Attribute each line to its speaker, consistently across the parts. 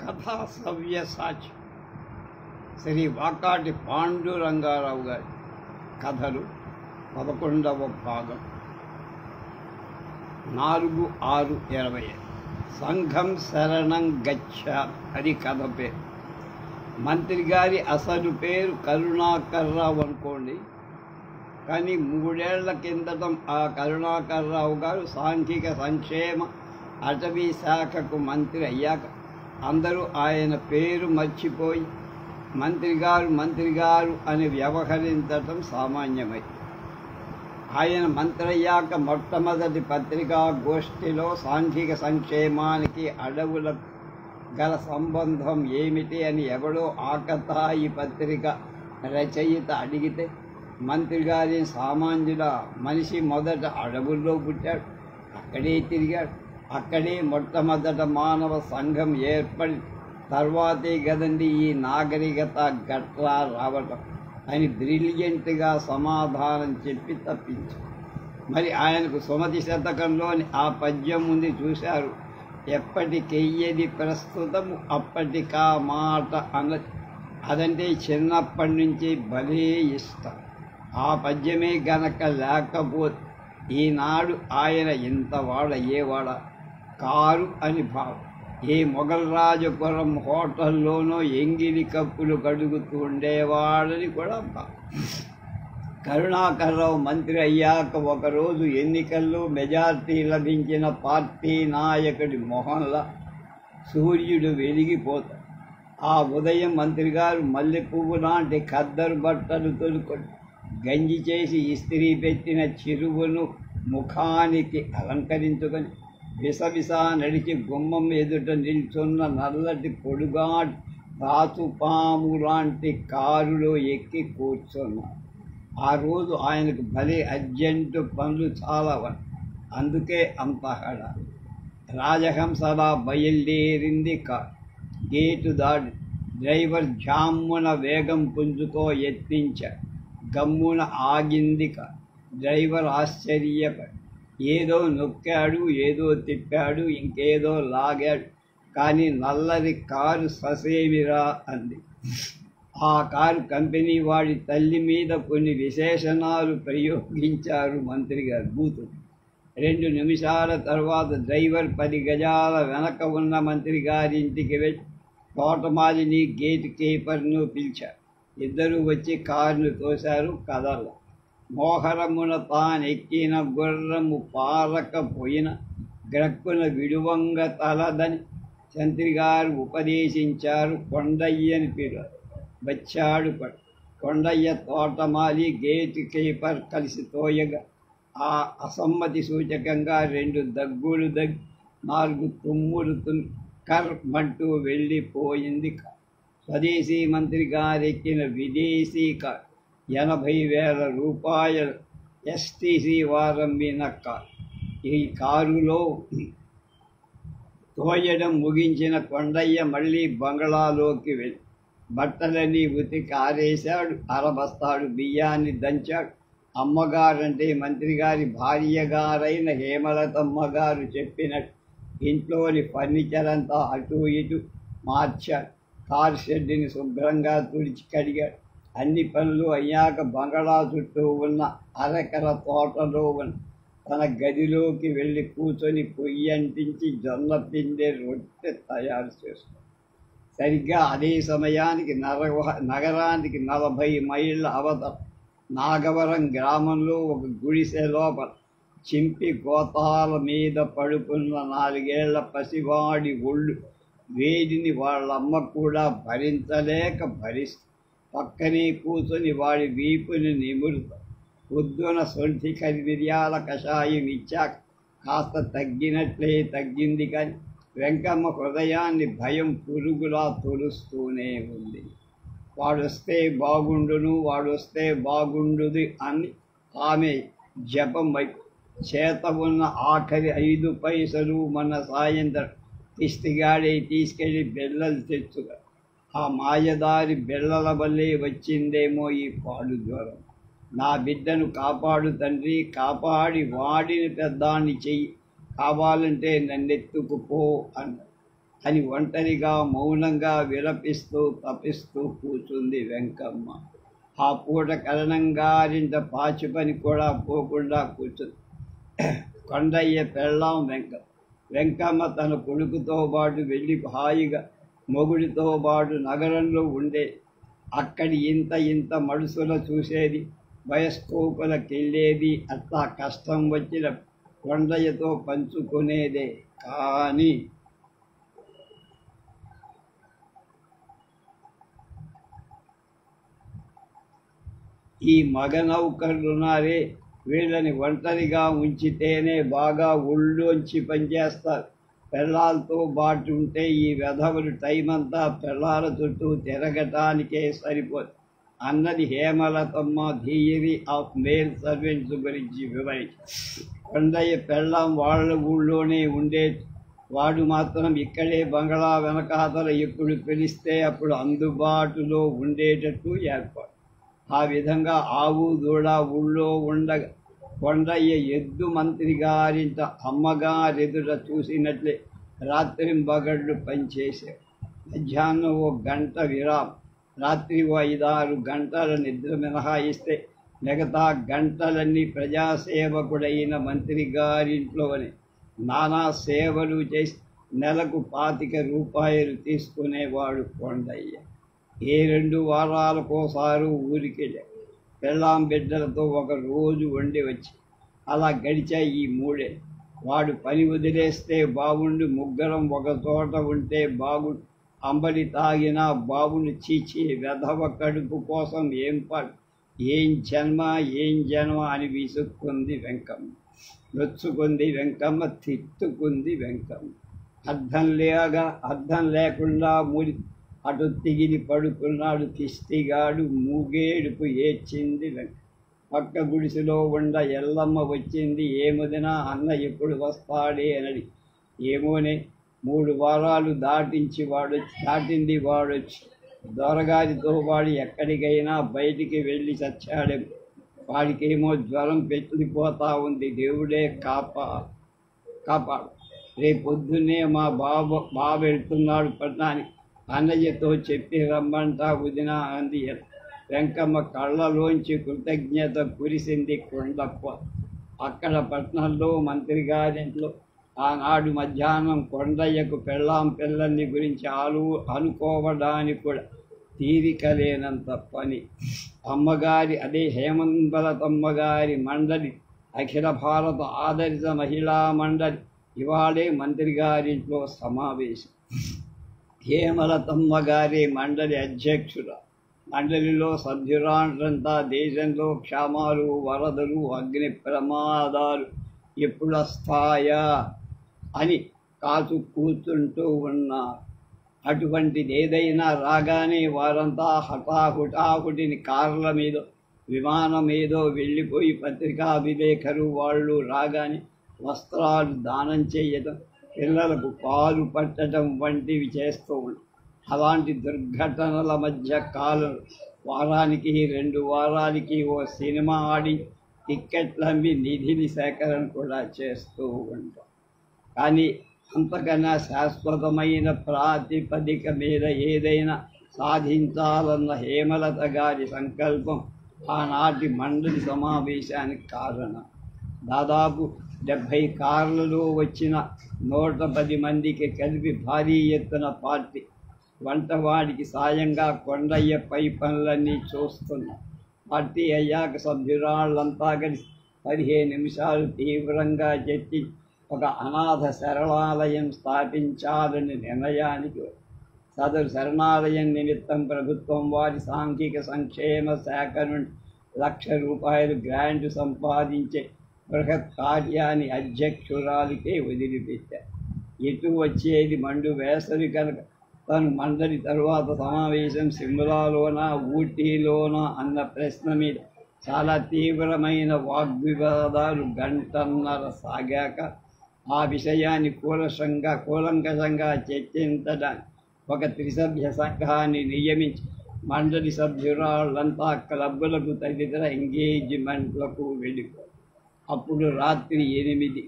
Speaker 1: కథా సవ్యసాచి శ్రీ వాకాటి పాండురంగారావు గారి కథలు 11వ భాగం 4/6/20. సంఘం శరణం గచ్ఛామి అది కథ పేరు. మంత్రి గారి అసలు పేరు కరుణాకర్రావు అనుకోండి, కానీ 3 ఏళ్ల కిందట ఆ కరుణాకర్రావు గారు సాంఘిక సంక్షేమ అటవీ శాఖకు మంత్రి అయ్యాక అందరూ ఆయన పేరు మర్చిపోయి మంత్రి గారు అని వ్యవహరించటం సామాన్యమై, ఆయన మంత్రి అయ్యాక మొట్టమొదటి పత్రికా గోష్ఠిలో సాంఘిక సంక్షేమానికి అడవులకు గల సంబంధం ఏమిటి అని ఎవడో ఆకతాయి పత్రిక రచయిత అడిగితే, మంత్రి గారి సామాన్యుల మనిషి మొదట అడవుల్లో పుట్టాడు, అక్కడే తిరిగాడు, అక్కడే మొట్టమొదట మానవ సంఘం ఏర్పడి తర్వాతే కదండి ఈ నాగరికత గట్రా రావటం అని బ్రిలియంట్గా సమాధానం చెప్పి తప్పించారు. మరి ఆయనకు సుమతి శతకంలోని ఆ పద్యం ఉంది చూశారు, ఎప్పటికెయ్యది ప్రస్తుతము అప్పటికా మాట అన్నది. అదంటే చిన్నప్పటి నుంచి భలే ఇష్టం. ఆ పద్యమే గనక లేకపోతే ఈనాడు ఆయన ఇంతవాడ ఏవాడ కారు అని భావం. ఏ మొఘల్ రాజపురం హోటల్లోనో ఎంగిలి కప్పులు కడుగుతూ ఉండేవాడని కూడా భావం. కరుణాకర్రావు మంత్రి అయ్యాక ఒకరోజు ఎన్నికల్లో మెజార్టీ లభించిన పార్టీ నాయకుడి మొహంలా సూర్యుడు వెలిగిపోతాడు. ఆ ఉదయం మంత్రి గారు మల్లె పువ్వు లాంటి ఖద్దరు బట్టలు తొలుకొని గంజి చేసి ఇస్త్రీ పెట్టిన చిరువును ముఖానికి అలంకరించుకొని విసవిసా నడిచి గుమ్మం ఎదుట నిల్చున్న నల్లటి పొడుగాటి రాతుపాము లాంటి కారులో ఎక్కి కూర్చున్నారు. ఆ రోజు ఆయనకు భలే అర్జెంటు పనులు చాలా, అందుకే అంత హడావిడి. రాజహంసలా బయలుదేరింది కారు. గేటు దాడి డ్రైవర్ జామ్మున వేగం పుంజుకో ఎత్తించాడు. గమ్మున ఆగింది కారు. డ్రైవర్ ఆశ్చర్యపడి ఏదో నొక్కాడు, ఏదో తిప్పాడు, ఇంకేదో లాగాడు, కానీ నల్లరి కారు ససేమిరా అంది. ఆ కారు కంపెనీ వాడి తల్లి మీద కొన్ని విశేషణాలు ప్రయోగించారు మంత్రి గారు బూతులు. 2 నిమిషాల తర్వాత డ్రైవర్ 10 గజాల వెనక ఉన్న మంత్రి గారింటికి వెళ్ళి తోటమాలిని గేట్ కీపర్ను పిలిచారు. ఇద్దరూ వచ్చి కారును తోశారు. కదల మోహరమున తానెక్కిన గుర్రము పారకపోయిన గ్రక్కున విడువంగ తలదని మంత్రి గారు ఉపదేశించారు. కొండయ్యని పేరు వచ్చాడు. కొండయ్య తోటమాలి గేట్ కీపర్ కలిసి తోయగా ఆ అసమ్మతి సూచకంగా 2 దగ్గులు 4 తుమ్ములు కర్మంటూ వెళ్ళిపోయింది. స్వదేశీ మంత్రి గారెక్కిన విదేశీ కారు 80,000 రూపాయలు ఎస్టీసీ వారమ్మిన కారు. ఈ కారులో తోయడం ముగించిన కొండయ్య మళ్ళీ బంగళాలోకి వెళ్ళి బట్టలన్నీ ఉతికి ఆరేశాడు. అరబస్తాడు బియ్యాన్ని దంచాడు. అమ్మగారంటే మంత్రి గారి భార్య గారైన హేమలతమ్మ గారు చెప్పినట్టు ఇంట్లోని ఫర్నిచర్ అంతా అటు ఇటు మార్చాడు. కారు షెడ్డుని శుభ్రంగా తుడిచి కడిగాడు. అన్ని పనులు అయ్యాక బంగళా చుట్టూ ఉన్న అరెకర తోటలో ఉన్న తన గదిలోకి వెళ్ళి కూర్చొని పొయ్యి అంటించి జొన్న పిండి రొట్టె తయారు చేస్తాడు. సరిగ్గా అదే సమయానికి నగరానికి 40 మైళ్ళ అవతల నాగవరం గ్రామంలో ఒక గుడిసె లోపల చింపి గోతాల మీద పడుకున్న 4 ఏళ్ల పసివాడి ఒళ్ళు వేడిని వాళ్ళమ్మ కూడా భరించలేక భరిస్తుంది. పక్కనే కూర్చొని వాడి వీపుని నిమురుతాం. పొద్దున సొంటి మిరియాల కషాయం ఇచ్చాక కాస్త తగ్గింది, కానీ వెంకమ్మ హృదయాన్ని భయం పురుగులా తొలుస్తూనే ఉంది. వాడొస్తే బాగుండుది అని ఆమె జపం చేత ఉన్న ఆఖరి 5 పైసలు మన సాయంత్రం కిష్టిగాడే తీసుకెళ్ళి బెల్లలు తెచ్చుగా. ఆ మాయదారి బెల్లల వల్లే వచ్చిందేమో ఈ పాడు జ్వరం. నా బిడ్డను కాపాడు తండ్రి, కాపాడి వాడిని పెద్దాన్ని చెయ్యి, కావాలంటే నన్నెత్తుకుపో అన్న. అని ఒంటరిగా మౌనంగా విలపిస్తూ తపిస్తూ కూర్చుంది వెంకమ్మ. ఆ పూట కరణంగారింట పాచి పని కూడా పోకుండా కూర్చుంది కొండయ్య పెళ్ళాం వెంకమ్మ తన కొడుకుతో పాటు వెళ్ళి హాయిగా మొగుడితో పాటు నగరంలో ఉండే. అక్కడి ఇంత ఇంత మడుసుల చూసేది, బయస్కోపులకెళ్ళేది, అట్లా కష్టం వచ్చిన కొండయ్యతో పంచుకునేదే. కానీ ఈ మగ నౌకర్లున్నారే, వీళ్ళని ఒంటరిగా ఉంచితేనే బాగా ఒళ్ళోంచి పనిచేస్తారు. పెళ్ళాలతో పాటు ఉంటే ఈ వెధవులు టైం అంతా పెళ్ళాల చుట్టూ తిరగటానికే సరిపోదు అన్నది హేమలతమ్మ థియరీ ఆఫ్ మేల్ సర్వెంట్స్ గురించి వివరించి. కొండయ్య పెళ్ళాం వాళ్ళ ఊళ్ళోనే ఉండే, వాడు మాత్రం ఇక్కడే బంగళా వెనకాతల ఎప్పుడు పిలిస్తే అప్పుడు అందుబాటులో ఉండేటట్టు ఏర్పాటు. ఆ విధంగా ఆవు దూడ ఊళ్ళో ఉండగా కొండయ్య ఎద్దు మంత్రి గారింట అమ్మగారెదుట చూసినట్లే రాత్రింబగళ్ళు పనిచేశారు. మధ్యాహ్నం 1 గంట విరామం, రాత్రి 5-6 గంటల నిద్ర మినహాయిస్తే మిగతా గంటలన్నీ ప్రజాసేవకుడైన మంత్రి గారింట్లోనే నానా సేవలు చేసి నెలకు 25 రూపాయలు తీసుకునేవాడు కొండయ్య. ఏ 2 వారాలకోసారి ఊరికెళ్ళాడు. పెళ్ళాం బిడ్డలతో ఒక రోజు వండి వచ్చి అలా గడిచాయి ఈ 3 ఏళ్ళు. వాడు పని వదిలేస్తే బాగుండు, ముగ్గురం ఒక చోట ఉంటే బాగుండు, అంబలి తాగినా బాగుండు, చీచి వెధవ కడుపు కోసం ఏం జన్మ అని విసుక్కుంది వెంకమ్మ. నొచ్చుకుంది వెంకమ్మ, తిట్టుకుంది వెంకమ్మ. అర్థం లేకుండా అటు తిగిలి పడుకున్నాడు కిష్టిగాడు. మూగేడుపు ఏడ్చింది వెంక. పక్క గుడిసెలో ఉండ ఎల్లమ్మ వచ్చింది. ఏముదినా అన్న ఎప్పుడు వస్తాడే అనడి. ఏమోనే 3 వారాలు దాటింది వాడొచ్చి. దొరగారితో వాడు ఎక్కడికైనా బయటికి వెళ్ళి చచ్చాడేమో. వాడికేమో జ్వరం పెట్టిపోతా ఉంది. దేవుడే కాపాడు. రేపొద్దున్నే మా బాబు వెళ్తున్నాడు పట్టణానికి, అన్నయ్యతో చెప్పి రమ్మంటా వదినా అంది. వెంకమ్మ కళ్ళలోంచి కృతజ్ఞత కురిసింది కొండప్ప. అక్కడ పట్నంలో మంత్రి గారింట్లో ఆనాడు మధ్యాహ్నం కొండయ్యకు పెళ్ళాం పిల్లల్ని గురించి అనుకోవడానికి కూడా తీరిక లేనంత పని. అమ్మగారి అదే హేమంబలతమ్మగారి మండలి, అఖిల భారత ఆదర్శ మహిళా మండలి ఇవాళే మంత్రి గారింట్లో సమావేశం. హేమలతమ్మగారి మండలి అధ్యక్షుడు. మండలిలో సభ్యురాండ్రంతా దేశంలో క్షామాలు, వరదలు, అగ్ని ప్రమాదాలు ఎప్పుడొస్తాయా అని కాచు కూర్చుంటూ ఉన్నారు. అటువంటిది ఏదైనా రాగానే వారంతా హుటాహుటిని కార్ల మీద, విమానం మీదో వెళ్ళిపోయి పత్రికా విలేకరు వాళ్ళు రాగానే వస్త్రాలు దానం చేయటం, పిల్లలకు పాలు పట్టడం వంటివి చేస్తూ ఉంటారు. అలాంటి దుర్ఘటనల మధ్య వారానికి 2 వారాలకి ఓ సినిమా ఆడి టిక్కెట్లమ్మి నిధిని సేకరణ కూడా చేస్తూ ఉంటాం. కానీ అంతకన్నా శాశ్వతమైన ప్రాతిపదిక మీద ఏదైనా సాధించాలన్న హేమలత గారి సంకల్పం ఆనాటి మండలి సమావేశానికి కారణం. దాదాపు 70 కార్లలో వచ్చిన 110 మందికి కలిపి భారీ ఎత్తున పార్టీ. వంటవాడికి సాయంగా కొండయ్య పై పనులన్నీ చూస్తున్నాం. పార్టీ అయ్యాక సభ్యురాళ్ళంతా కలిసి 15 నిమిషాలు తీవ్రంగా చర్చి ఒక అనాథ శరణాలయం స్థాపించాలని నిర్ణయానికి. సదరు శరణాలయం నిమిత్తం ప్రభుత్వం వారి సాంఘిక సంక్షేమ శాఖ నుండి ₹1,00,000 గ్రాంట్ సంపాదించే బృహత్ కార్యాన్ని అధ్యక్షురాలికే వదిలిపెట్టారు. ఎటు వచ్చేది మండు వేసవి కనుక తను మండలి తరువాత సమావేశం సిమ్లాలోనా ఊటీలోనా అన్న ప్రశ్న మీద చాలా తీవ్రమైన వాగ్వివాదాలు 1.5 గంటల సాగాక ఆ విషయాన్ని కూలంకషంగా చర్చించడానికి ఒక త్రిసభ్య సంఘాన్ని నియమించి మండలి సభ్యురాళ్ళంతా క్లబ్బులకు తదితర ఎంగేజ్మెంట్లకు వెళ్ళిపోయారు. అప్పుడు రాత్రి 8.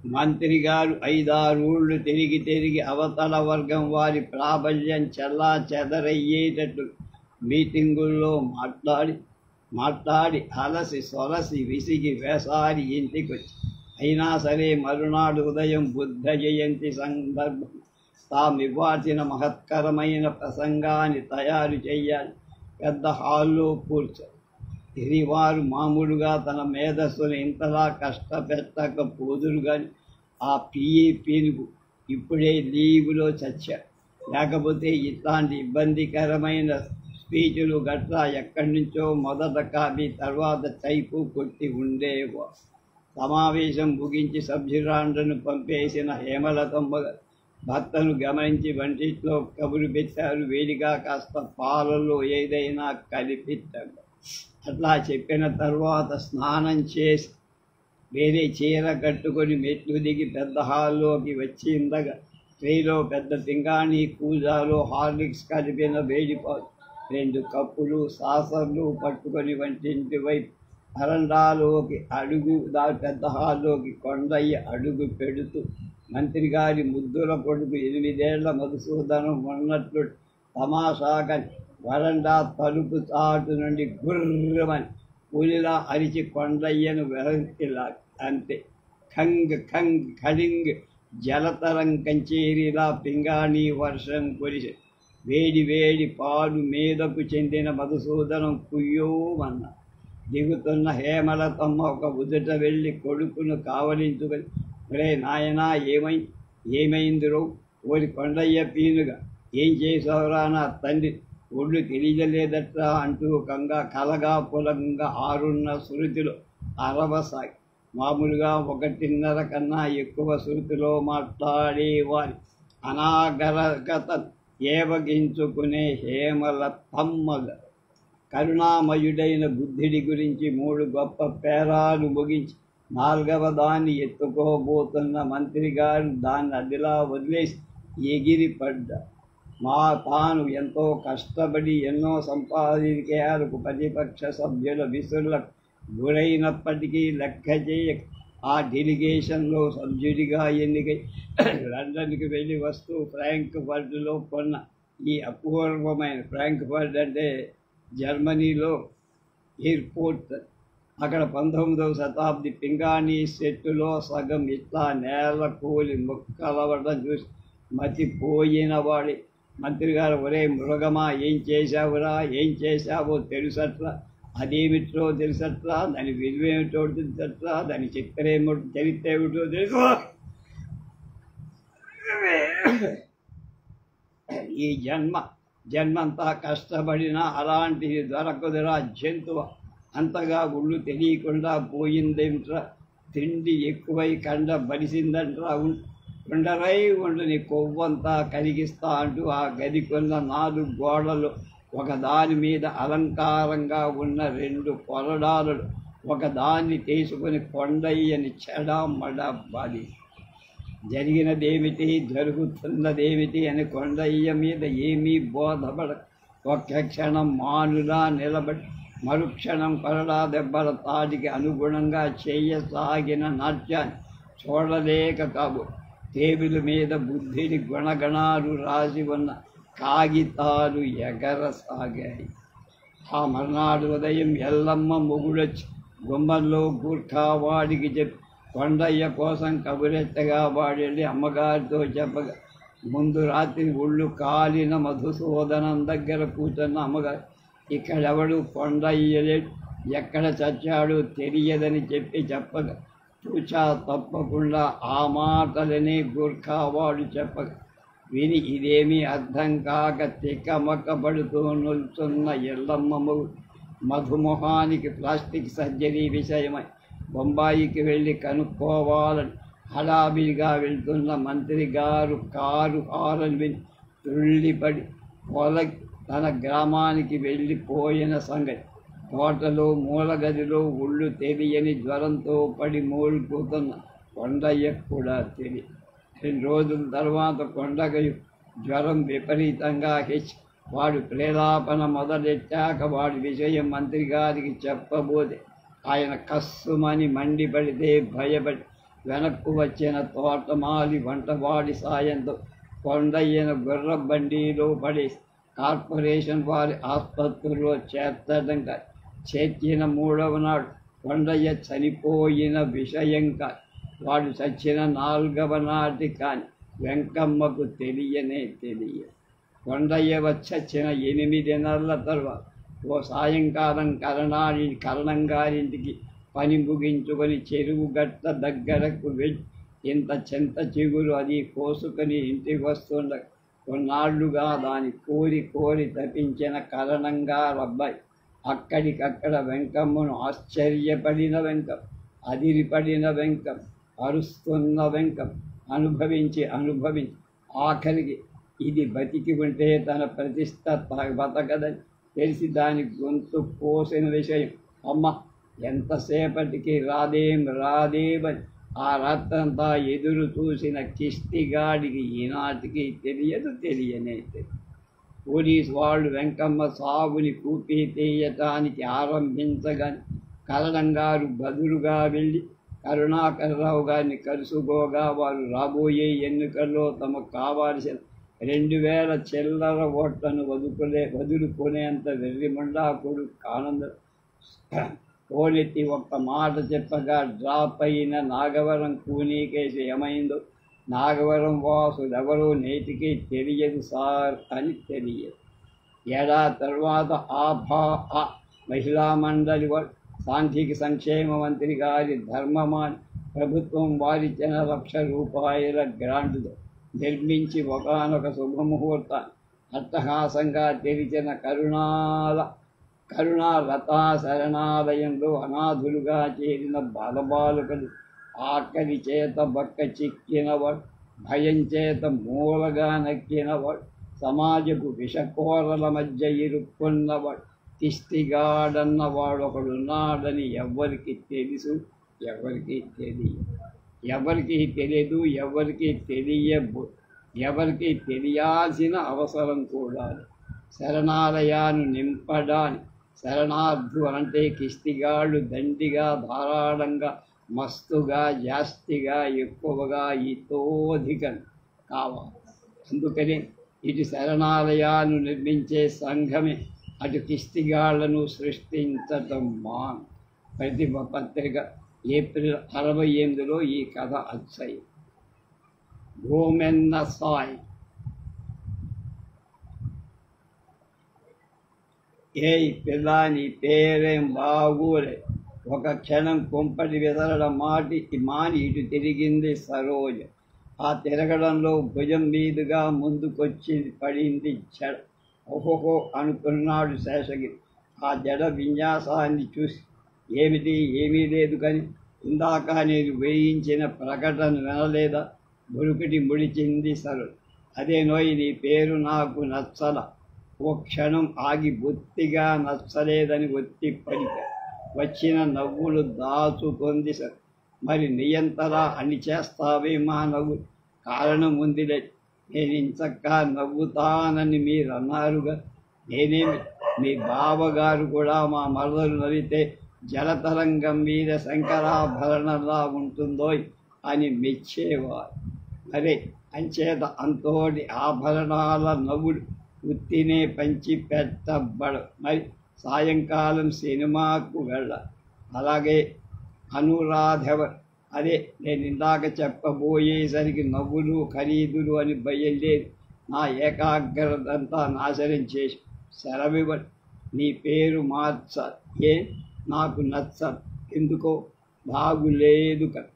Speaker 1: మంత్రి గారు 5-6 ఊళ్ళు తిరిగి అవతల వర్గం వారి ప్రాబల్యం చెల్లా చెదరయ్యేటట్టు మీటింగుల్లో మాట్లాడి అలసి సొలసి విసిగి వేసారి ఇంటికొచ్చి అయినా సరే మరునాడు ఉదయం బుద్ధ జయంతి సందర్భం తామివ్వాల్సిన మహత్కరమైన ప్రసంగాన్ని తయారు చేయాలి. పెద్ద హాల్లో కూర్చో తిరివారు మామూలుగా తన మేధస్సును ఇంతలా కష్టపెట్టకపోదురు గాని ఆ పిఏ పీనుగు ఇప్పుడే లీవులో చచ్చాడు. లేకపోతే ఇట్లాంటి ఇబ్బందికరమైన స్పీచులు గట్రా ఎక్కడి నుంచో మొదట కాపీ తర్వాత టైపు కొట్టి ఉండేవో. సమావేశం ముగించి సభ్యురాండ్రను పంపేసిన హేమలతమ్మ భర్తను గమనించి వంటిట్లో కబురు పెట్టారు. వేడిగా కాస్త పాలలో ఏదైనా కలిపిట్టారు. అట్లా చెప్పిన తర్వాత స్నానం చేసి వేరే చీర కట్టుకొని మెట్లు దిగి పెద్ద హాల్లోకి వచ్చి ఉండగా ట్రేలో పెద్ద పింగాణి కూజాలో హార్లిక్స్ కలిపిన వేడిపాలు 2 కప్పులు సాసర్లు పట్టుకొని వంటింటి వైపు వరండాలోకి పెద్ద హాల్లోకి కొండయ్య అడుగు పెడుతూ మంత్రి గారి ముద్దుల కొడుకు 8 ఏళ్ల మధుసూదనం ఉన్నట్లు తమాషాగా వరండా తలుపు చాటు నుండి గుర్రమని పులిలా అరిచి కొండయ్యను వెనక్కిలా అంతే. ఖంగ్ ఖంగ్ ఖడింగ్ జలతరం కంచేరిలా పింగాణి వర్షం కురిసి వేడి పాలు మీదకు చెందిన మధుసూదనం కుయ్యోమన్న. దిగుతున్న హేమలతమ్మ ఒక ఉదుట వెళ్ళి కొడుకును కావలించుకొని ఒరే నాయనా ఏమైందిరో ఓరి కొండయ్య పీనుగా ఏం చేసావురా నా తండ్రి ఒళ్ళు తెలియలేదట్రా అంటూ కలగా పులంగా ఆరున్న శృతిలో అరవసాగి మామూలుగా 1:30 కన్నా ఎక్కువ శృతిలో మాట్లాడేవారి అనాగరగత ఏవగించుకునే హేమలతమ్మగా కరుణామయుడైన బుద్ధుడి గురించి 3 గొప్ప పేరాలు ముగించి 4వ దాన్ని ఎత్తుకోబోతున్న మంత్రి గారు దాన్ని అదిలా వదిలేసి ఎగిరిపడ్డా. తాను ఎంతో కష్టపడి ఎన్నో సంపాదించేందుకు ప్రతిపక్ష సభ్యుల విసురులకు గురైనప్పటికీ లెక్క చేయక ఆ డెలిగేషన్లో సభ్యుడిగా ఎన్నికై లండన్కి వెళ్ళి వస్తూ ఫ్రాంక్ఫర్ట్లో కొన్న ఈ అపూర్వమైన ఫ్రాంక్ఫర్ట్ అంటే జర్మనీలో ఎయిర్పోర్ట్. అక్కడ 19వ శతాబ్ది పింగాణి సెట్టులో సగం ఇట్లా నేల కూలి ముక్కలవడం చూసి మతిపోయిన వాడి మంత్రి గారు ఒరే మృగమా ఏం చేశావో తెలుసట్లా, అదేమిటో తెలుసట్లా, దాని విలువేమిటో తెలుసట్లా, దాని చరిత్ర ఏమిటో తెలుసు. ఈ జన్మంతా కష్టపడినా అలాంటిది దొరకదురా జంతువు. అంతగా ఒళ్ళు తెలియకుండా పోయిందేమిట్రా, తిండి ఎక్కువై కండ బలిసిందంట్రా, ఉండని కొవ్వంతా కలిగిస్తా అంటూ ఆ గది కొన్న 4 గోడలు ఒకదాని మీద అలంకారంగా ఉన్న 2 కొరడాలు ఒకదాన్ని తీసుకుని కొండయ్యని చెడమడ బాది. జరిగినదేమిటి జరుగుతున్నదేమిటి అని కొండయ్య మీద ఏమీ బోధపడ ఒక్క క్షణం మానులా నిలబడి మరుక్షణం కొరడా దెబ్బల తాటికి అనుగుణంగా చేయసాగిన నాట్యాన్ని చూడలేక కాబు. టేబుల్ మీద బుద్ధిని గుణగణాలు రాసి ఉన్న కాగితాలు ఎగరసాగాయి. ఆ మర్నాడు ఉదయం ఎల్లమ్మ మొగుడొచ్చి గుమ్మంలో గూర్ఖావాడికి చెప్పి కొండయ్య కోసం కబురెత్తగా వాడెళ్ళి అమ్మగారితో చెప్పగా ముందు రాత్రి ఒళ్ళు కాలిన మధుసూదనం దగ్గర కూర్చున్న అమ్మగారు ఇక్కడెవడు కొండయ్యలే ఎక్కడ చచ్చాడో తెలియదని చెప్పగా చూచా తప్పకుండా ఆ మాటలనే గూర్ఖావాడు చెప్పగా విని ఇదేమీ అర్థం కాక తిక్కమక్కబడుతూ నిల్చున్న ఎల్లమ్మ మధుమొహానికి ప్లాస్టిక్ సర్జరీ విషయమై బొంబాయికి వెళ్ళి కనుక్కోవాలని హడావిడిగా వెళ్తున్న మంత్రి గారు కారు హారన్ విని తుళ్ళిపడి తన గ్రామానికి వెళ్ళిపోయిన సంగతి తోటలో మూలగదిలో ఒళ్ళు తెలియని జ్వరంతో పడి మూలుకుతున్న కొండయ్య కూడా తెలియదు. 2 రోజుల తర్వాత కొండగయ్య జ్వరం విపరీతంగా హెచ్చి వాడు ప్రేలాపన మొదలెట్టాక వాడి విషయం మంత్రి గారికి చెప్పబోతే ఆయన కస్సుమని మండిపడితే భయపడి వెనక్కు వచ్చిన తోటమాలి వంటవాడి సాయంతో కొండయ్యన గుర్ర బండిలో పడి కార్పొరేషన్ వారి ఆసుపత్రిలో చేర్చడంగా చేర్చిన 3వ నాడు కొండయ్య చనిపోయిన విషయంగా వాడు చచ్చిన 4వ నాటి కానీ వెంకమ్మకు తెలియనే తెలియదు. కొండయ్య చచ్చిన 8 నెలల తర్వాత ఓ సాయంకాలం కరణం గారింటికి పని ముగించుకొని చెరువు గట్ట దగ్గరకు వెళ్ళి ఇంత చింత చిగురు అది కోసుకొని ఇంటికి వస్తుండగా కొన్నాళ్లుగా దాని కోరి తప్పించిన కరణంగారు అబ్బాయి అక్కడికక్కడ వెంకమ్మను ఆశ్చర్యపడిన వెంకం, అదిరిపడిన వెంకం, అరుస్తున్న వెంకం అనుభవించి ఆఖరికి ఇది బతికి ఉంటే తన ప్రతిష్ట బతకదని తెలిసి దాని గొంతు కోసిన విషయం అమ్మ ఎంతసేపటికి రాదేమని ఆ రాత్రంతా ఎదురు చూసిన కిష్టిగాడికి ఈనాటికి తెలియనే పోలీసు వాళ్ళు వెంకమ్మ సాగుని కూపి తీయటానికి ఆరంభించగాని కరణంగారు బదులుగా వెళ్ళి కరుణాకరరావు గారిని కలుసుకోగా వారు రాబోయే ఎన్నికల్లో తమకు కావాల్సిన 2000 చిల్లర ఓట్లను వదులుకునేంత వెర్రిమండా కొడుకు ఆనంద పోనెత్తి ఒక్క మాట చెప్పగా డ్రాప్ అయిన నాగవరం కూనీకేసి ఏమైందో నాగవరం వాసులెవరో నేటికి తెలియదు సార్ అని తెలియదు. ఏడాది తర్వాత ఆ మహిళా మండలి సాంఘిక సంక్షేమ మంత్రి గారి ధర్మమాన్ ప్రభుత్వం వారిచ్చిన ₹1,00,000 గ్రాంటుతో నిర్మించి ఒకనొక శుభముహూర్తాన్ని అట్టహాసంగా తెరిచిన కరుణాలతా శరణాలయంలో అనాథులుగా చేరిన బాలబాలుకలు ఆకలి చేత బక్క చిక్కినవాడు, భయం చేత మూలగా నక్కినవాడు, సమాజపు విషకోరల మధ్య ఇరుక్కున్నవాడు, కిష్టిగాడన్నవాడు ఒకడున్నాడని ఎవరికి తెలియదు, ఎవరికి తెలియాల్సిన అవసరం కూడా. శరణాలయాన్ని నింపడానికి శరణార్థు అంటే కిష్టిగాళ్ళు దండిగా, ధారాళంగా, మస్తుగా, జాస్తిగా, ఎక్కువగా, ఇతోధికం కావాలి. అందుకని ఇటు శరణాలయాన్ని నిర్మించే సంఘమే అటు కిష్టిగాళ్లను సృష్టించటం ప్రతిభ పత్రిక ఏప్రిల్ 68లో ఈ కథ అచ్చాయి. గోమెన్న సాయి. ఏయ్ పిల్లా, నీ పేరేం బాగోలే. ఒక క్షణం కుంపటి విదరడం మాని ఇటు తిరిగింది సరోజ. ఆ తిరగడంలో భుజం మీదుగా ముందుకొచ్చి పడింది జడ. ఓహోహో అనుకున్నాడు శేషగిరి. ఆ జడ విన్యాసాన్ని చూసి ఏమీ లేదు కానీ ఇందాక నేను వేయించిన ప్రకటన వినలేదా? బురుకుటి ముడిచింది సరోజ. అదేనోయ్, నీ పేరు నాకు నచ్చల. ఓ క్షణం ఆగి బొత్తిగా నచ్చలేదని ఒత్తి పడిపోయాడు. వచ్చిన నవ్వులు దాచుకుంది సార్. మరి నియంతలా అని చేస్తావేమా నవ్వు? కారణం ఉందిలే. నేను ఇంచక్క నవ్వుతానని మీరు అన్నారుగా. నేనేమి, మీ బావగారు కూడా మా మరదలు నవ్వితే జలతరంగం మీద శంకరాభరణంలా ఉంటుందో అని మెచ్చేవారు. మరే అంచేత అంతోటి ఆభరణాల నవ్వులు ఉత్తినే పంచి పెట్టబడు. మరి సాయంకాలం సినిమాకు అలాగే అనురాధెవర్. అదే నేను ఇందాక చెప్పబోయేసరికి నవ్వులు ఖరీదులు అని బయలుదేరి నా ఏకాగ్రతంతా నాశనం చేసి సెలవివ్వరు. నీ పేరు నాకు నచ్చదు. ఎందుకో బాగులేదు కదా.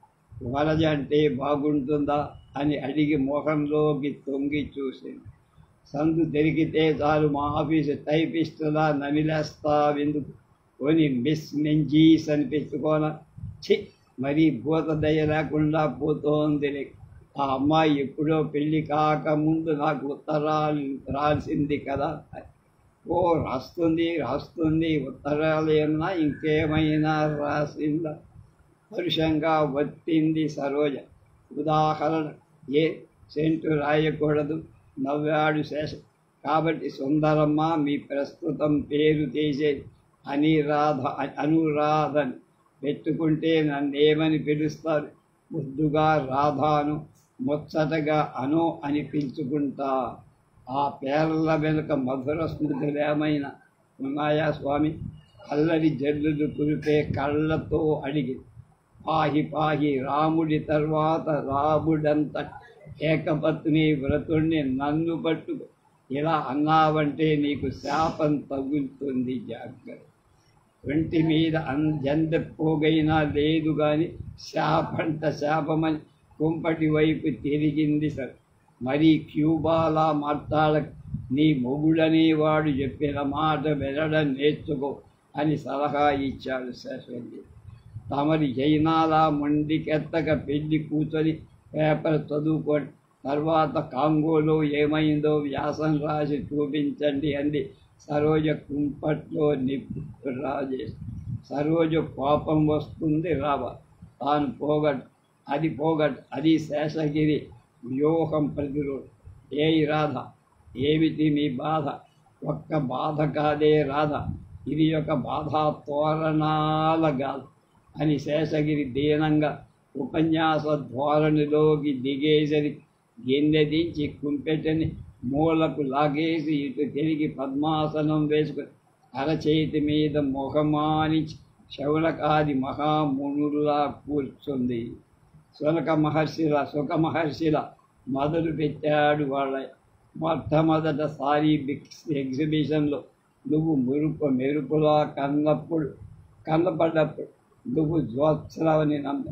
Speaker 1: వరజ అంటే బాగుంటుందా అని అడిగి మొహంలోకి తొంగి చూసింది. సందు దొరికితే చాలు మా ఆఫీసు టైపిస్టులా నమిలేస్తావెందుకు? కొని మిస్ మెంజీస్ అని పెట్టుకోనా? మరీ భూతదయ లేకుండా పోతోంది. ఆ అమ్మాయి ఎప్పుడో పెళ్లి కాకముందు నాకు ఉత్తరాలు రాసింది కదా. ఓ రాస్తుంది ఉత్తరాలు ఏమన్నా ఇంకేమైనా రాసిందా? పరుషంగా వచ్చింది సరోజ. ఉదాహరణ, ఏ సెంటు రాయకూడదు నవ్వాడు శేషం. కాబట్టి సుందరమ్మ మీ ప్రస్తుతం పేరు తీసేది అనురాధని పెట్టుకుంటే నన్నేమని పిలుస్తారు? ముద్దుగా రాధాను ముచ్చటగా అనో అని పిలుచుకుంటా. ఆ పేర్ల వెనుక మధుర స్మృతులేమైనా ఉన్నాయా స్వామి? అల్లరి జల్లులు కురిపే కళ్ళతో అడిగి, పాహి పాహి రాముడి తర్వాత రాముడంత ఏకపత్ని వ్రతుణ్ణి నన్ను పట్టుకు ఇలా అన్నావంటే నీకు శాపం తగులుతుంది, జాగ్రత్త. ఒంటి మీద జందెపోగైనా లేదు గాని శాపంట శాపమని కుంపటి వైపు తిరిగింది సార్. మరీ క్యూబాలా మాట్లాడ, నీ మొగుడనేవాడు చెప్పిన మాట వినడం నేర్చుకో అని సలహా ఇచ్చాడు శేషగిరి. తమరి జైనాలా మొండికెత్తక పెళ్లి కూర్చొని పేపర్ చదువుకోండి, తర్వాత కాంగోలో ఏమైందో వ్యాసం రాసి చూపించండి అంది సరోజ కుంపట్లో నిప్పు రాజేసి. సరోజ కోపం వస్తుంది రావా, తాను పోగట్ అది శేషగిరి వ్యూహం ప్రతిరోజు. ఏయ్ రాధ, ఏమిటి మీ బాధ? ఒక్క బాధ కాదే రాధ, ఇది ఒక బాధా తోరణాల గాథ అని శేషగిరి దీనంగా ఉపన్యాస ధోరణిలోకి దిగేసరి గిన్నె దించి కుంపెటని మూలకు లాగేసి ఇటు తిరిగి పద్మాసనం వేసుకుని అరచేతి మీద మొహమానించి శౌనకాది మహామునులా కూర్చుంది. సుఖ మహర్షిల మొదలు పెట్టాడు వాళ్ళ. మొట్టమొదటిసారి ఎగ్జిబిషన్లో నువ్వు మెరుపులా కన్నపడ్డప్పుడు నువ్వు జ్యోత్సరావని నమ్మ.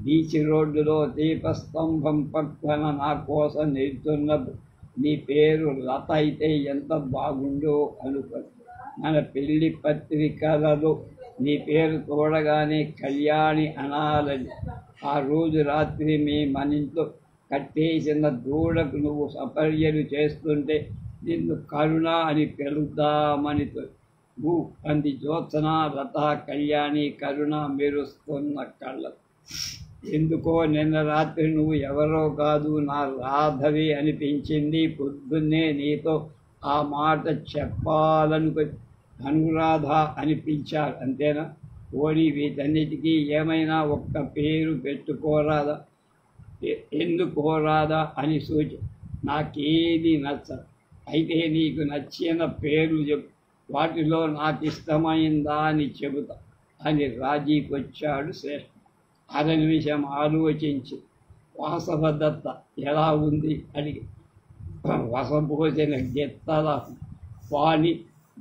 Speaker 1: బీచ్ రోడ్డులో దీపస్తంభం పక్కన నా కోసం నిలుతున్నప్పుడు నీ పేరు లత అయితే ఎంత బాగుండో అనుకో. మన పెళ్లి పత్రికలలో నీ పేరు చూడగానే కళ్యాణి అనాలని. ఆ రోజు రాత్రి మన ఇంట్లో కట్టేసిన దూడకు నువ్వు సపర్యలు చేస్తుంటే నిన్ను కరుణ అని పిలుద్దామని అంది జ్యోత్సన. లత కళ్యాణి కరుణ మెరుస్తున్న కళ్ళ. ఎందుకో నిన్న రాత్రి నువ్వు ఎవరో కాదు, నా రాధవి అనిపించింది. పొద్దున్నే నీతో ఆ మాట చెప్పాలనుకొని అనురాధ అనిపించారు, అంతేనా? ఓడి వీటన్నిటికీ ఏమైనా ఒక్క పేరు పెట్టుకోరాదా? ఎందుకోరాదా అని సూచి. నాకేది నచ్చదు. అయితే నీకు నచ్చిన పేర్లు చెప్పు, వాటిలో నాకు ఇష్టమైందా అని చెబుతా అని రాజీకొచ్చాడు శ్రేష్ఠ. అర నిమిషం ఆలోచించి వాసవదత్త ఎలా ఉంది అడిగి, వసభోజన గెత్తల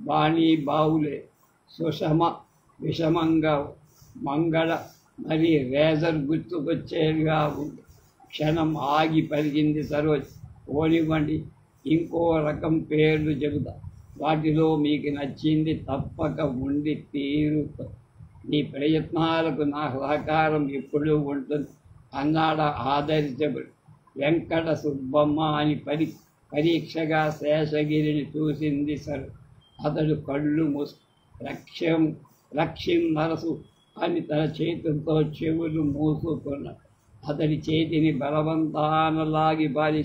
Speaker 1: బాణి బావులే సుషమ విషమంగా మంగళ మరి రేజర్ గుర్తుకొచ్చేదిగా ఉంది. క్షణం ఆగి పలికింది సరోజ్. పోనివ్వండి, ఇంకో రకం పేర్లు చెబుతా, వాటిలో మీకు నచ్చింది తప్పక ఉండి తీరుతో. నీ ప్రయత్నాలకు నా సహకారం ఎప్పుడూ ఉంటుంది అన్నాడు ఆదర్శకుడు. వెంకట సుబ్బమ్మ అని పరీక్షగా శేషగిరిని చూసింది సరు. అతడు కళ్ళు లక్ష్యం నరసు అని తన చేతులతో చెవులు మూసుకున్నాడు. అతడి చేతిని బలవంతానలాగి బారి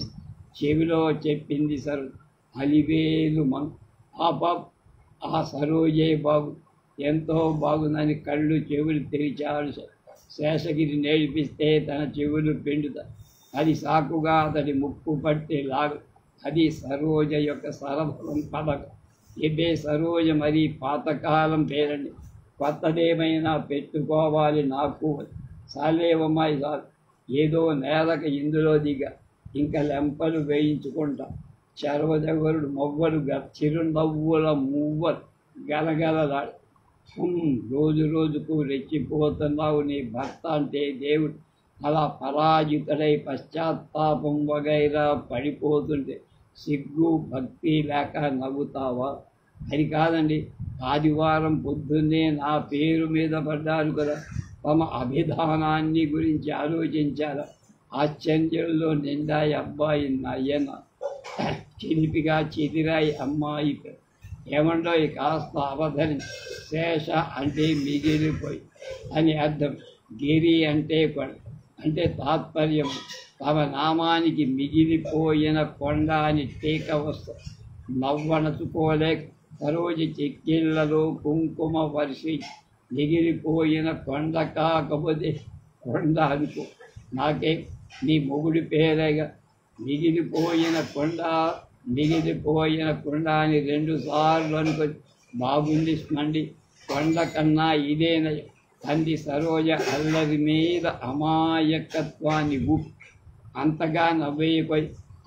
Speaker 1: చెవిలో చెప్పింది సరు. అలివేలు ఆ సరోజే బాగు, ఎంతో బాగుందని కళ్ళు చెవులు తెరిచాడు. శేషగిరి నేర్పిస్తే తన చెవులు పిండుతా. అది సాకుగా అతడి ముక్కు పట్టి లాగు. అది సరోజ యొక్క సరఫలం పథకం. ఇదే సరోజ మరీ పాతకాలం పేరండి, కొత్తదేమైనా పెట్టుకోవాలి నాకు. సాలేవమ్మాయి సార్, ఏదో నేలకు ఇందులో దిగా ఇంకా లెంపలు వేయించుకుంటా. చరవదెవరుడు మొవ్వలు చిరునవ్వుల మువ్వలు గలగలలాడు. రోజు రోజుకు రెచ్చిపోతున్నావు. నీ భర్త అంటే దేవుడు అలా పరాజితుడై పశ్చాత్తాపం వగైరా పడిపోతుంటే సిగ్గు భక్తి లేక నవ్వుతావా? అది కాదండి, ఆదివారం పొద్దున్నే నా పేరు మీద పడ్డారు కదా, తమ అభిధానాన్ని గురించి ఆలోచించారా? ఆశ్చర్యంలో నిండాయి అబ్బాయి నయ్యన, చిలిపిగా చితిరాయి అమ్మాయి. ఏమండో కాస్త అవధని. శేష అంటే మిగిలిపోయి అని అర్థం. గిరి అంటే కొండ అంటే తాత్పర్యం. తమ నామానికి మిగిలిపోయిన కొండ అని టీక వస్తుంది. నవ్వనచుకోలేక సరోజి చెక్కిళ్లలో కుంకుమ వర్షి మిగిలిపోయిన కొండ కాకపోతే కొండ అనుకో. నాకే నీ మొగుడి పేరేగా మిగిలిపోయిన కొండ అని 2 సార్లు అనుకొని బాగుంది స్మండి కొండ కన్నా ఇదేన అంది సరోజ అల్లరి మీద అమాయకత్వాన్ని అంతగా నవ్వేయిపోయి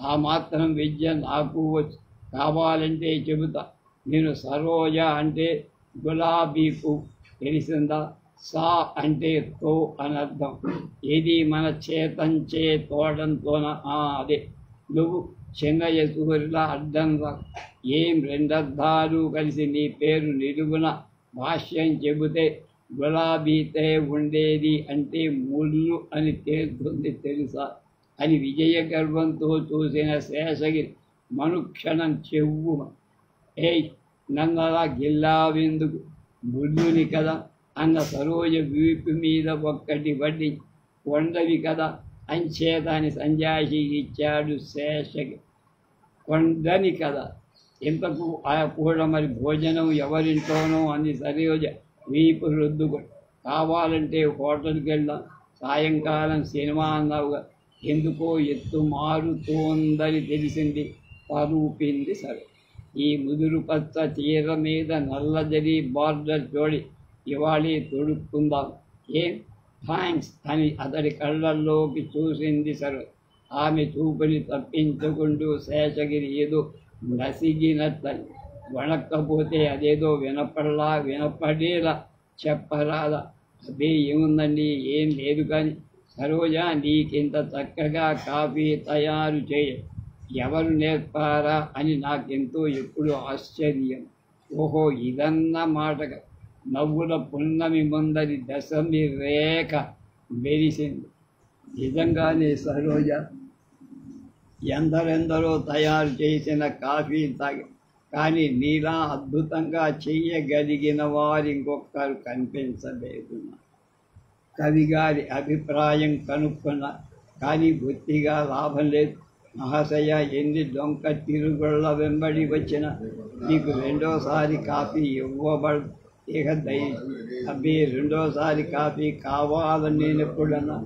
Speaker 1: ఆ మాత్రం విద్య నాకు వచ్చు కావాలంటే చెబుతా నేను సరోజ అంటే గులాబీ పువ్వు తెలిసిందా సా అంటే తో అనర్థం ఏది మన చేతంచే తోడంతోన అదే నువ్వు చెన్నయ్య సూరిలా అడ్డం రా ఏం 2 అర్థాలు కలిసి నీ పేరు నిలువున భాష్యం చెబితే గులాబీతే ఉండేది అంటే ముళ్ళు అని తేలుతుంది తెలుసా అని విజయ గర్వంతో చూసిన శేషగిరి మనుక్షణం చెవ్వు ఏయ్ నన్నలా గిల్లావెందుకు ముళ్ళుని కదా అన్న సరోజ వీపు మీద ఒక్కటి వడ్డి కొండవి కదా అంచేతాని సంజాషి ఇచ్చాడు శేషగిరి కొండని కదా ఇంతకు ఆ పూట మరి భోజనం ఎవరింట్లోనో అంది సరోజ వీపు రుద్దుకు కావాలంటే హోటల్కి వెళ్దాం సాయంకాలం సినిమా అన్నావుగా ఎందుకో ఎత్తు మారుతోందని తెలిసింది పరూపింది సరే ఈ ముదురు పచ్చ చీర మీద నల్లజరి బార్డర్ జోడి ఇవాళి తొడుక్కుందాం ఏం థ్యాంక్స్ అని అతడి కళ్ళల్లోకి చూసింది సరే ఆమె చూపుని తప్పించుకుంటూ శేషగిరి ఏదో నసిగినట్లని వణక్కపోతే అదేదో వినపడేలా చెప్పరాదా అదే ఏముందండి ఏం లేదు కానీ సరోజ నీకింత చక్కగా కాఫీ తయారు చేయ ఎవరు నేర్పారా అని నాకెంతో ఎప్పుడు ఆశ్చర్యం ఓహో ఇదన్న మాటగా నవ్వుల పున్నమి ముందరి దశమి రేఖ మెరిసింది నిజంగానే సరోజ ఎందరెందరో తయారు చేసిన కాఫీ తాగి కానీ నీలా అద్భుతంగా చెయ్యగలిగిన వారు ఇంకొకరు కనిపించలేదు కవిగారి అభిప్రాయం కనుక్కున్న కానీ బొత్తిగా లాభం లేదు మహాశయ ఎన్ని డొంక తిరుగుళ్ళ వెంబడి వచ్చిన నీకు 2వసారి కాఫీ ఇవ్వబడదు ఇక అబ్బి 2వసారి కాఫీ కావాలని నేను ఎప్పుడన్నా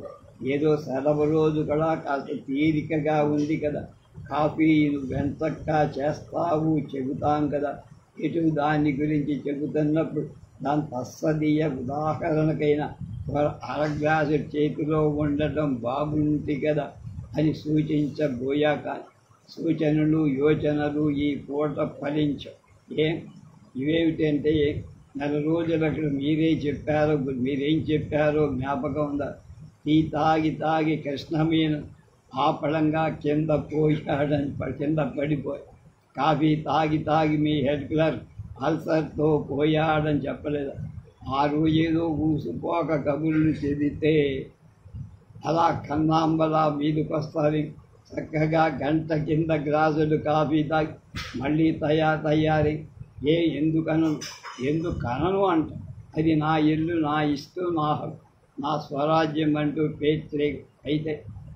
Speaker 1: ఏదో సెలవు రోజు కూడా కాస్త తీరికగా ఉంది కదా కాఫీ నువ్వెంతగా చేస్తావు చెబుతాం కదా ఇటు దాని గురించి చెబుతున్నప్పుడు దాని తస్సదీయ ఉదాహరణకైనా అరగ్లాసు చేతిలో ఉండటం బాగుంది కదా అని సూచించబోయాక సూచనలు యోచనలు ఈ పూట ఫలించవు ఇవేమిటంటే 4 రోజుల క్రితం మీరేం చెప్పారో జ్ఞాపకం ఉందా టీ తాగి కృష్ణమీన ఆపళంగా కింద పడిపోయి కాఫీ తాగి మీ హెడ్ క్లర్క్ అల్సర్తో పోయాడని చెప్పలేదు ఆ రోజేదో ఊసిపోక కబుర్లు చెబితే అలా కన్నాంబలా మీదకి వస్తుంది చక్కగా గంట కింద గ్లాసులు కాఫీ తాగి మళ్ళీ తయారీ ఎందుకనను అంట అది నా ఇల్లు నా ఇష్టం నా స్వరాజ్యం అంటూ పేత్రే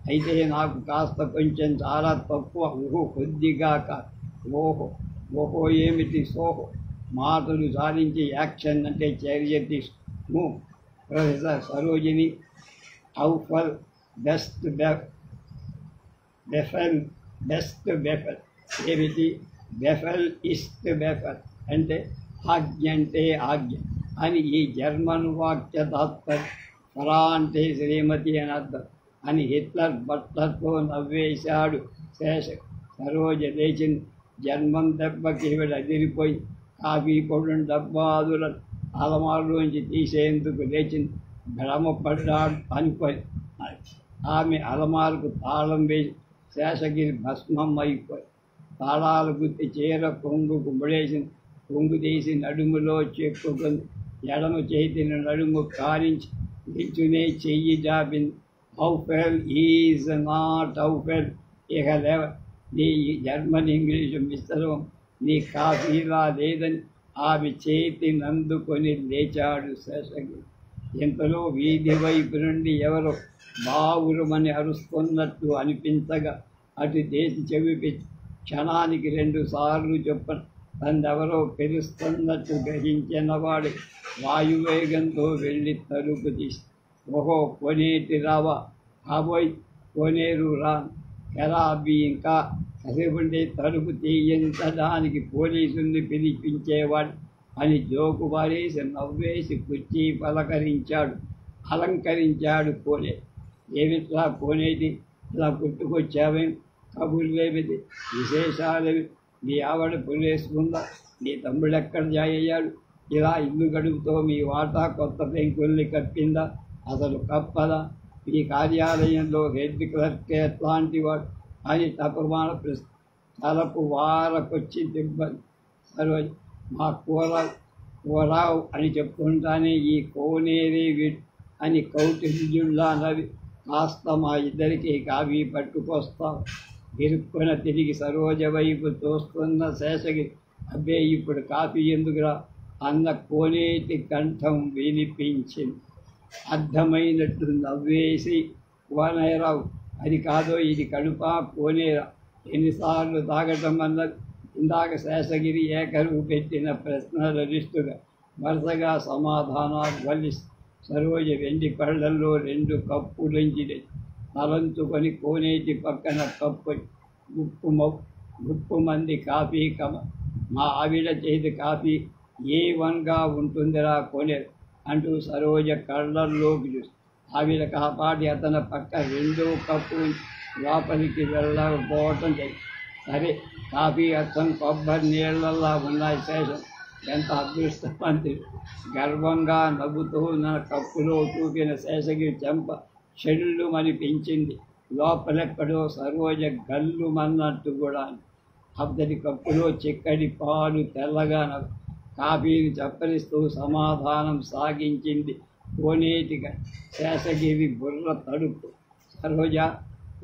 Speaker 1: అయితే నాకు కాస్త కొంచెం చాలా తక్కువ కొద్దిగా ఓహో ఏమిటి సోహో మాటలు సాధించి యాక్షన్ అంటే చర్య తీసుకు ప్రొఫెసర్ సరోజిని ఔఫల్ బెస్ట్ బెఫెల్ ఏమిటి బెఫెల్ ఇస్ట్ బెఫెల్ అంటే ఆజ్ఞ అని ఈ జర్మన్ వాక్య తాత్పర్యం ఫరా అంటే శ్రీమతి అని అర్థం అని హిట్లర్ బట్లర్తో నవ్వేశాడు సరోజ లేచింది జర్మన్ దెబ్బకి అదిరిపోయి కాఫీ పొడిన డబ్బాదుల అలమారులోంచి తీసేందుకు లేచింది భ్రమపడ్డాడు అనుకొని ఆమె అలమారుకు తాళం వేసి శేషగిరి భస్మం అయిపోయి తాళాలు గుర్తి చీర కొంగుకు ముడేసింది కొంగు తీసి నడుములో చెక్కుకుంది ఎడమ చేతిని నడుము కారించి నిల్చునే చెయ్యి జాపింది ఔఫెల్ ఈజ్ నాట్ ఔఫెల్ ఇక లేవ నీ జర్మన్ ఇంగ్లీషు మిశ్రమం నీ కాఫీలా లేదని ఆమె చేతి నందుకొని లేచాడు శేషగిరి ఇంతలో వీధి వైపు నుండి ఎవరో బావురుమని అరుస్తున్నట్టు అనిపించగా అటు చేసి చెవిపి క్షణానికి 2 సార్లు చొప్పున తనెవరో పిలుస్తున్నట్టు గ్రహించిన వాడు వాయువేగంతో వెళ్ళి తలుపు తీసి ఓహో కొనేటి రావా కాబోయ్ కోనేరు రాను ఎరాబి ఇంకా కసిగుండే తలుపు తీయించడానికి పోలీసుల్ని పిలిపించేవాడు అని జోకు పారేసి నవ్వేసి కుర్చీ అలంకరించాడు కోనే. ఏమిట్లా కోనేటి ఇలా పుట్టుకొచ్చావేం? కబుర్లేమిటి? విశేషాలేమి? నీ ఆవిడ పులేసుకుందా? నీ తమ్ముడెక్కడ జాయ్యాడు? ఇలా ఇల్లు గడుపుతో మీ వాటా కొత్త పెంకుల్ని కప్పిందా? అసలు కప్పదా? మీ కార్యాలయంలో హెడ్ క్లర్క్ ఎట్లాంటి వాడు అని తపమాన తలపు వారకొచ్చి దిబ్బలు. సరోజ మా కూరావు అని చెప్పుకుంటానే ఈ కోనేరే వీడు అని కౌటిల్యుల్లా నవ్వి కాస్త మా ఇద్దరికి కాఫీ పట్టుకొస్తాం. గిరుక్కున తిరిగి సరోజ వైపు చూస్తున్న శేషగిరి అబ్బే ఇప్పుడు కాఫీ ఎందుకురా అన్న కోనేటి కంఠం వినిపించింది. అర్థమైనట్టు నవ్వేసి కోనేరావు అది కాదో ఇది కడుపా కోనేరా ఎన్నిసార్లు తాగటం అన్నది. ఇందాక శేషగిరి ఏకరువు పెట్టిన ప్రశ్నల లిస్టుగా వరుసగా సమాధానాలు వల్లిస్తూ సరోజ వెండి పళ్ళల్లో 2 కప్పులుంచి తలంచుకొని కోనేటి పక్కన కప్పు గుప్పు మంది కాఫీ మా ఆవిడ చేతి కాఫీ A1గా ఉంటుందిరా కోనేరు అంటూ సరోజ కళ్ళల్లోకి చూసి ఆవిడ కాపాడి అతని పక్క 2వ కప్పు లోపలికి వెళ్ళకపోవటం జరిగింది. సరే కాఫీ అచ్చం కొబ్బరి నీళ్ళల్లా ఉన్నాయి శేషం ఎంత అదృష్టవంతి. గర్వంగా నవ్వుతూ నా కప్పులో చూపిన శేషగిరి చెంప చెల్లు మనిపించింది. లోపలెక్కడో సరోజ గల్లుమన్నట్టు కూడా. అతడి కప్పులో చిక్కడి పాలు తెల్లగా కాఫీని చప్పరిస్తూ సమాధానం సాగించింది కోనేటిగా. శేషగిరి బుర్ర తడుపు. సరోజ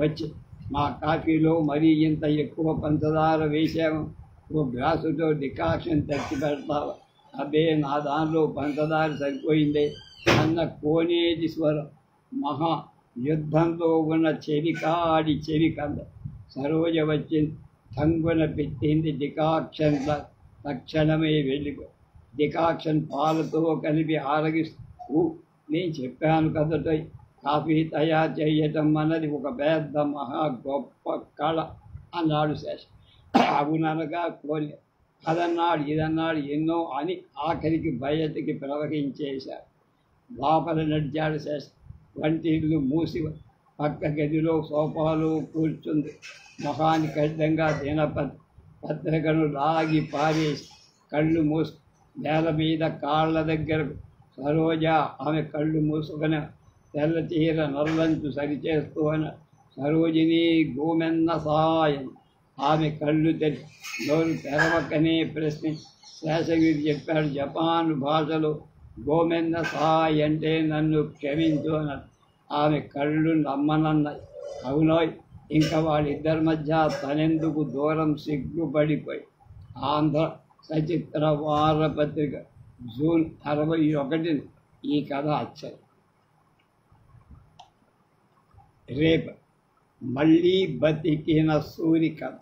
Speaker 1: వచ్చి మా కాఫీలో మరీ ఇంత ఎక్కువ పంచదార వేసాము, ఓ గ్లాసుతో డికాషన్ తెచ్చి పెడతావా? అబ్బే నా దానిలో పంచదార సరిపోయిందే అన్న కోనేటి స్వరం మహా యుద్ధంలో ఉన్న చెవి కంద. సరోజ వచ్చింది, తంగున పెట్టింది డికాక్షన్. తక్షణమే వెళ్ళిపో. డికాక్షన్ పాలతో కలిపి ఆరగిస్తూ నేను చెప్పాను కదటో కాఫీ తయారు చేయటం అన్నది ఒక పెద్ద మహా గొప్ప కళ అన్నాడు శేష. అవుననగా కోలే అదన్నాడు ఇదన్నాడు ఎన్నో అని ఆఖరికి బయటికి ప్రవహించేశాడు. లోపల నడిచాడు శేష. వంటిల్లు మూసి పక్క గదిలో సోఫాలో కూర్చుంది. మొహానికి అడ్డంగా పత్రికను లాగి పారేసి కళ్ళు మూసు నేల మీద కాళ్ళ దగ్గరకు. సరోజ ఆమె కళ్ళు మూసుకుని తెల్ల చీర నల్లంచు సరిచేస్తూ అని సరోజిని గోమెన్న సాయం. ఆమె కళ్ళు నోరు తెరవకనే ప్రశ్న. శేషగిరి చెప్పాడు జపాను భాషలో గోమెన్న సాయ్ అంటే నన్ను క్షమించు అన్నది. ఆమె కళ్ళు నమ్మనన్నాయి. అవునోయ్ ఇంకా వాళ్ళిద్దరి మధ్య తనెందుకు దూరం సిగ్గుపడిపోయి. ఆంధ్ర సచిత్ర వారపత్రిక జూన్ 61 ఈ కథ వచ్చాయి. రేపు మళ్ళీ బతికిన సూరి కథ.